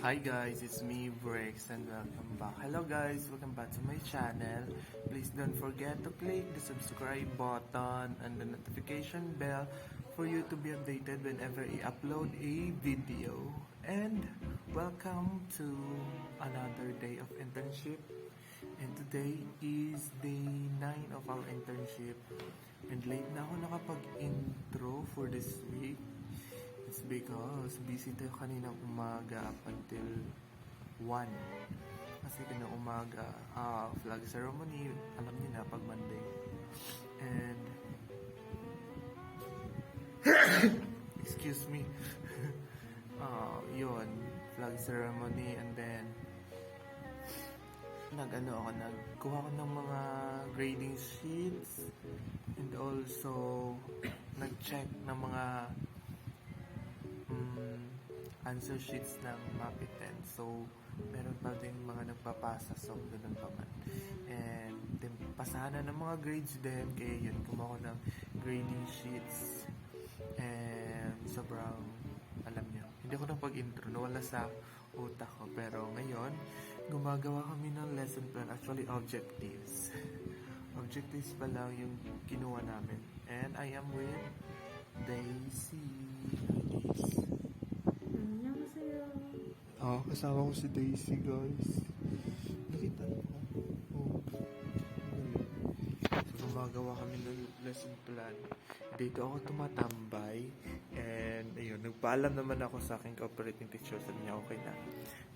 Hi guys, it's me Brex and welcome back. Hello guys, welcome back to my channel. Please don't forget to click the subscribe button and the notification bell for you to be updated whenever I upload a video. And welcome to another day of internship. And today is day 9 of our internship. And late na ako nakapag-intro for this week. It's because busy tayo kaninang umaga up until 1. Kasi kanina umaga, flag ceremony, alam niyo na pag Monday. And, excuse me, yun, flag ceremony and then, nagkuha ko ng mga grading sheets and also, nag-check ng mga answer sheets ng MAPI 10. So, meron pa din mga nagpapasa. So, ganun pa man. And, then, pasahan na ng mga grades din. Kaya yun, gumawa ko ng grading sheets. And, sobrang, alam niyo, hindi ko na pag-intro. Nawala sa utak ko. Pero, ngayon, gumagawa kami ng lesson plan. Actually, objectives. Objectives pa lang yung kinuha namin. And, I am with Daisy. Daisy. Kasama ko si Daisy, guys. Nakita niyo ko? So, gumagawa kami ng lesson plan. Dito ako tumatambay. And, ayun, nagpaalam naman ako sa aking cooperating teacher. Sabi niya, okay na.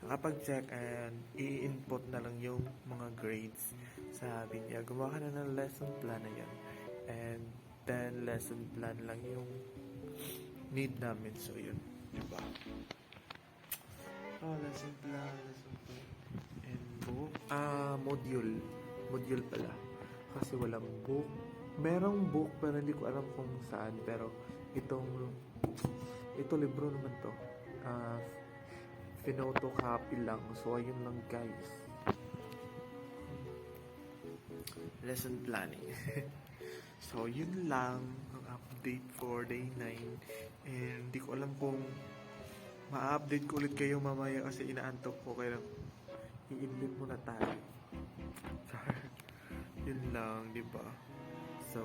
Nakapag-check and i-input na lang yung mga grades. Sabi niya, gumawa ka na ng lesson plan na yan. And, then, lesson plan lang yung need namin. So, yun. Diba? Lesson plan. And book. Module. Module pala. Kasi walang book. Merong book pero hindi ko alam kung saan. Pero ito libro naman to. Photocopy lang. So, ayun lang guys. Lesson planning. So, yun lang ang update for day 9. And hindi ko alam kung ma-update ko ulit kayo mamaya kasi inaantok ko kaya i-edit muna tayo. Yun lang, di ba? So,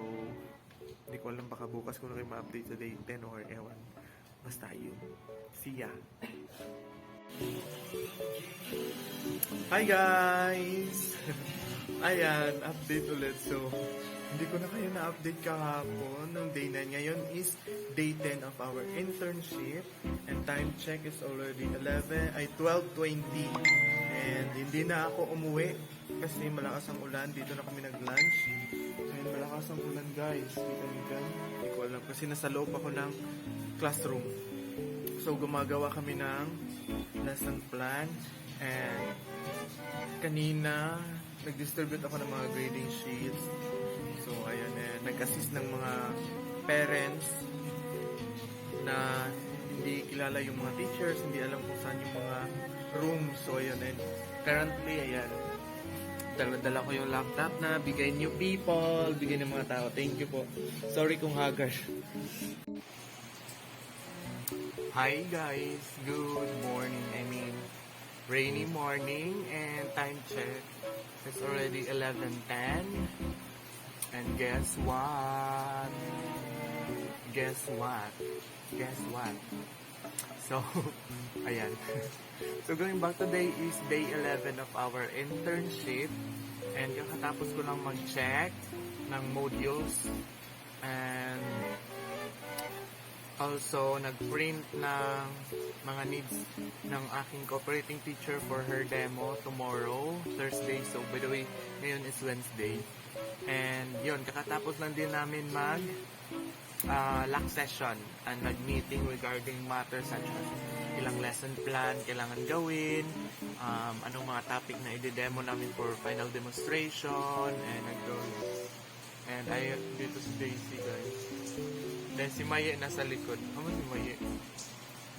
hindi ko alam baka bukas ko na kayo ma-update sa day 10 or ewan. Basta yun. See ya! Hi guys! Ayan, update ulit. So, hindi ko na kayo na-update kahapon ng day 9. Ngayon is day 10 of our internship. And time check is already 12:20. And hindi na ako umuwi kasi malakas ang ulan. Dito na kami nag-lunch. And malakas ang ulan guys. Kita niyo dyan? Hindi ko alam kasi nasa loob ako ng classroom. So gumagawa kami ng lesson plan. And kanina nag-distribute ako ng mga grading sheets. So, ayun, nag-assist ng mga parents na hindi kilala yung mga teachers, hindi alam kung saan yung mga rooms. So, ayun, and currently, ayan, dala ko yung laptop na bigay new people, bigay ng mga tao. Thank you po. Sorry kung haggard. Hi guys, good morning. Rainy morning and time check. It's already 11:10. And guess what? So, ayan. So, going back today is day 11 of our internship. And kakatapos ko lang mag-check ng modules. And also, nag-print ng mga needs ng aking cooperating teacher for her demo tomorrow, Thursday. So, by the way, ngayon is Wednesday. And yun, kakatapos lang din namin lock session and nag-meeting regarding matters such as ilang lesson plan kailangan gawin, anong mga topic na i-demo namin for final demonstration, and and dito si Daisy guys. Then si Maye nasa likod. Ano si Maye?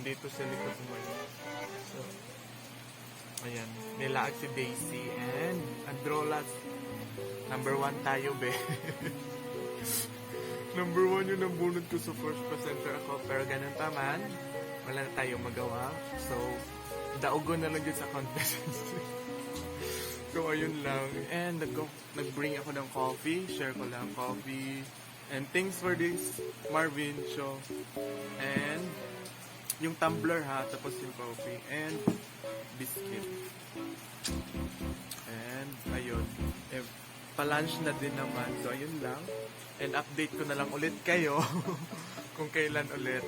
Dito sa likod si Maye. So, ayan, nilaag si Daisy and Androlas. Number 1 tayo, be. Number 1 yung nabunod ko sa first presenter ako. Pero ganun pa man, wala na tayong magawa. So, daugo na lang yun sa contest. So, ayun lang. And nag-bring ako ng coffee. Share ko lang coffee. And thanks for this, Marvin Show. And yung tumbler ha, tapos yung coffee. And biscuit. And ayun. Pa-lunch na din naman. So, ayun lang. And update ko na lang ulit kayo kung kailan ulit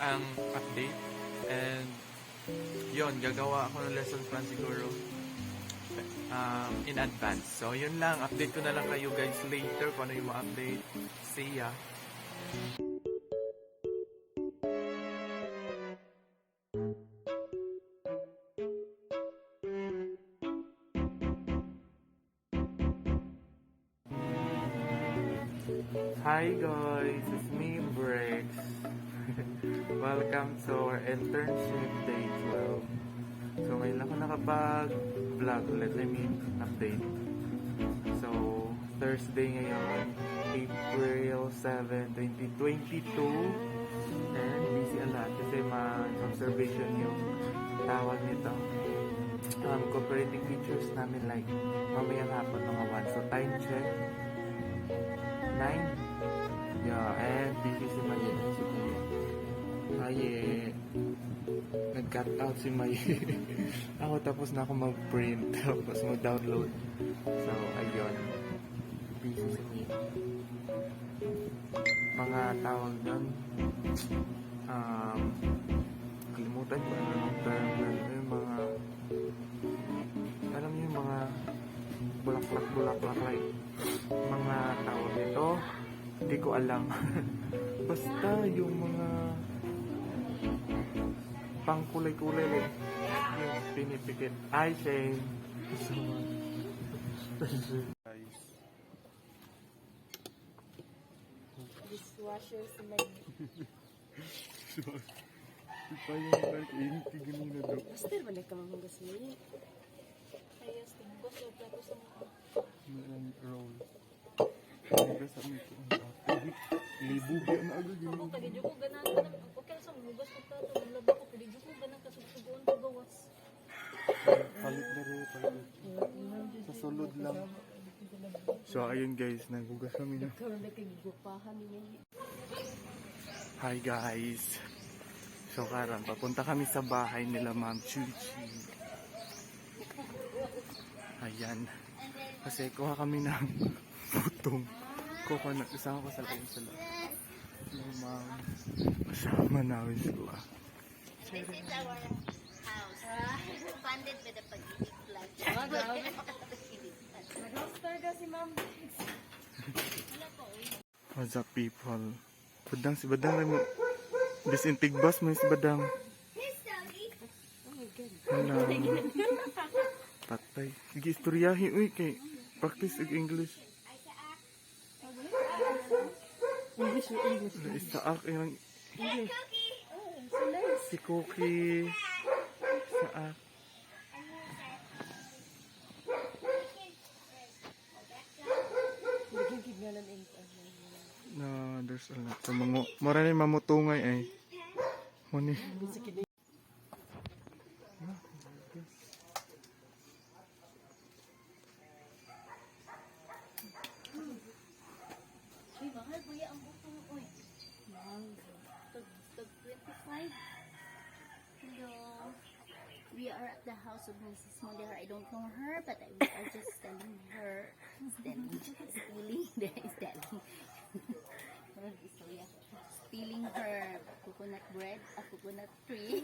ang update. And yun, gagawa ako ng lesson plan siguro in advance. So, yun lang. Update ko na lang kayo guys later kung ano yung ma-update. See ya! Hi guys! It's me, Brex. Welcome to our internship day 12. So, ngayon lang ako nakapag-vlog ulit. I mean, update. So, Thursday ngayon, April 7, 2022. And busy a lot kasi ma-observation yung tawag nito. Cooperating features namin like mamayang hapon mga 1. So, time check. 9. Yeah, and busy si Maye. Maye. Nag-cut out si Maye. Ako tapos na ako mag-print. Tapos mag-download. So, ayun. Busy si Maye. Mga tawag doon. Kalimutan ko ano ang term na yung mga alam niyo yung mga bulaklak like mga tawag nito. Hindi ko alam. Basta yung mga pang kulay-kulay like yung pinipikit. Ay, Shane. Guys. Dishwasher si May. Ipa yung park-inti ganun na daw. Master, wala ka mamanggas mo yun. Ayos, tinggos o plato sa mga. Ang roll. Ang sa mga libo yan na agad yun. Ako, kadidyo ko ganan ka na. Okay, sa mugas ko plato. Ang labi ko, kadidyo ko ganan kasugsugoon ko gawas. Palit na rin, palit. Sa sulod lang. So, ayun guys, nagugas kami na. Karoon na kay gupahan niya. Hi guys! So, karan, papunta kami sa bahay nila Ma'am Chuchi. Ayan. Kasi kuha kami ng putong. Coconut. Isama ko sa lain sila. Yung Ma'am. Kasama namin sila. This is our house. Funded by the Pag-ibig Flag. Nag-hoster ka si Ma'am. What's up people? Badang si Badang rin mo. Disintigbas mo si Badang. Oh my God. Hello. Patay. Sige, istoryahin. Uy, kay practice ig English. English na English. Isaak yung English. si Cookie. Isaak. Naging kignalan in. No, there's a lot. So, mura na yung mamutungay eh. Muni. Uy, mahal kuya ang buto mo. Uy. Mahal. Tag 25. Hello. We are at the house of Mrs. Moller. I don't know her, but we are just telling her. Stealing. Stealing her coconut bread, a coconut tree.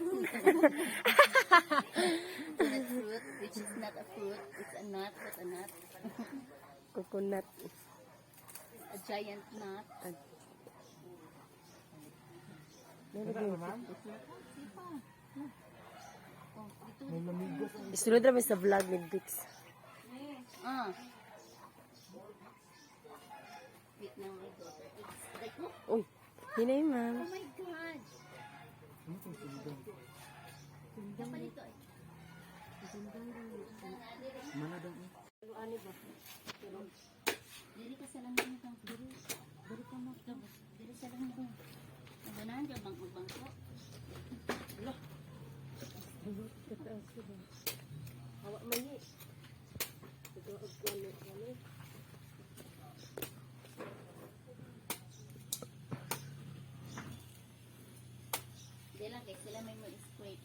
Coconut fruit, which is not a fruit. It's a nut, but a nut. Coconut. A giant nut. Isunod namin sa vlog ni Bix. Ah. Wait now, my daughter. It's like, oh Uy, yun na yun, ma'am. my God. Ganda pa dito eh. Ano ba? Diri ka sa lang dito. Diri ka mo. Diri sa lang dito. Naganahan ka bang magbangko? Kataas ko ba? Hawa man eh. Ito ang kwano. Hindi lang kay sila may scrape.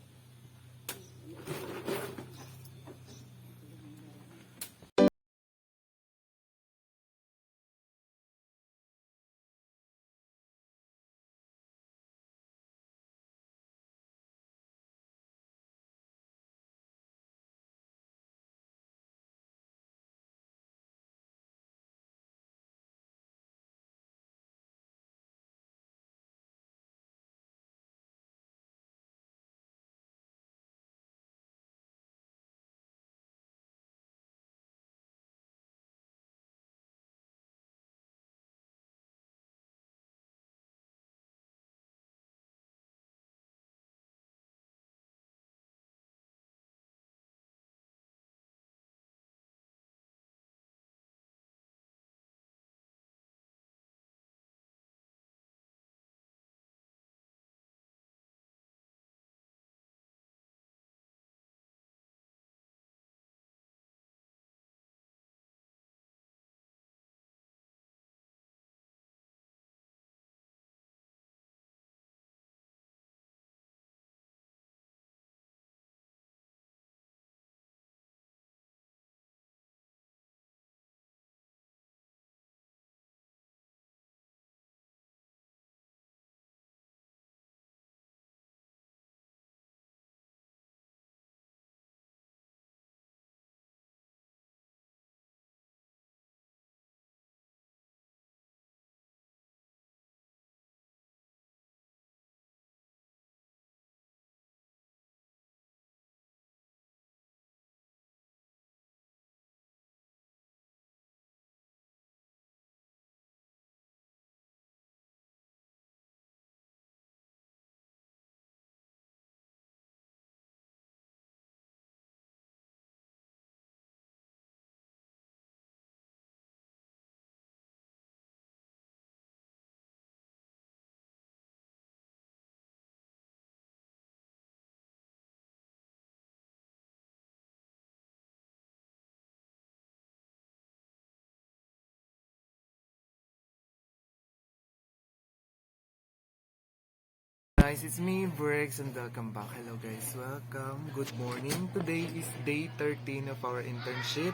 Guys, it's me, Brex, and welcome back. Hello guys, welcome. Good morning. Today is day 13 of our internship.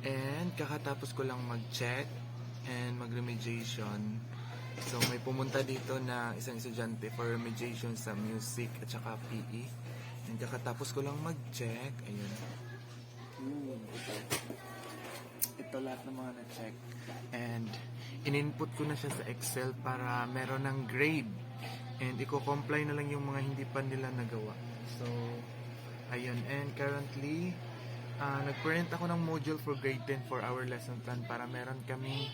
And kakatapos ko lang mag-check and mag-remediation. So may pumunta dito na isang estudyante for remediation sa music at saka PE. And kakatapos ko lang mag-check. Ayun. Ito lahat ng mga na-check. And in-input ko na siya sa Excel para meron ng grade. And i-comply na lang yung mga hindi pa nila nagawa. So, ayun. And currently, nag-print ako ng module for grade 10 for our lesson plan para meron kami,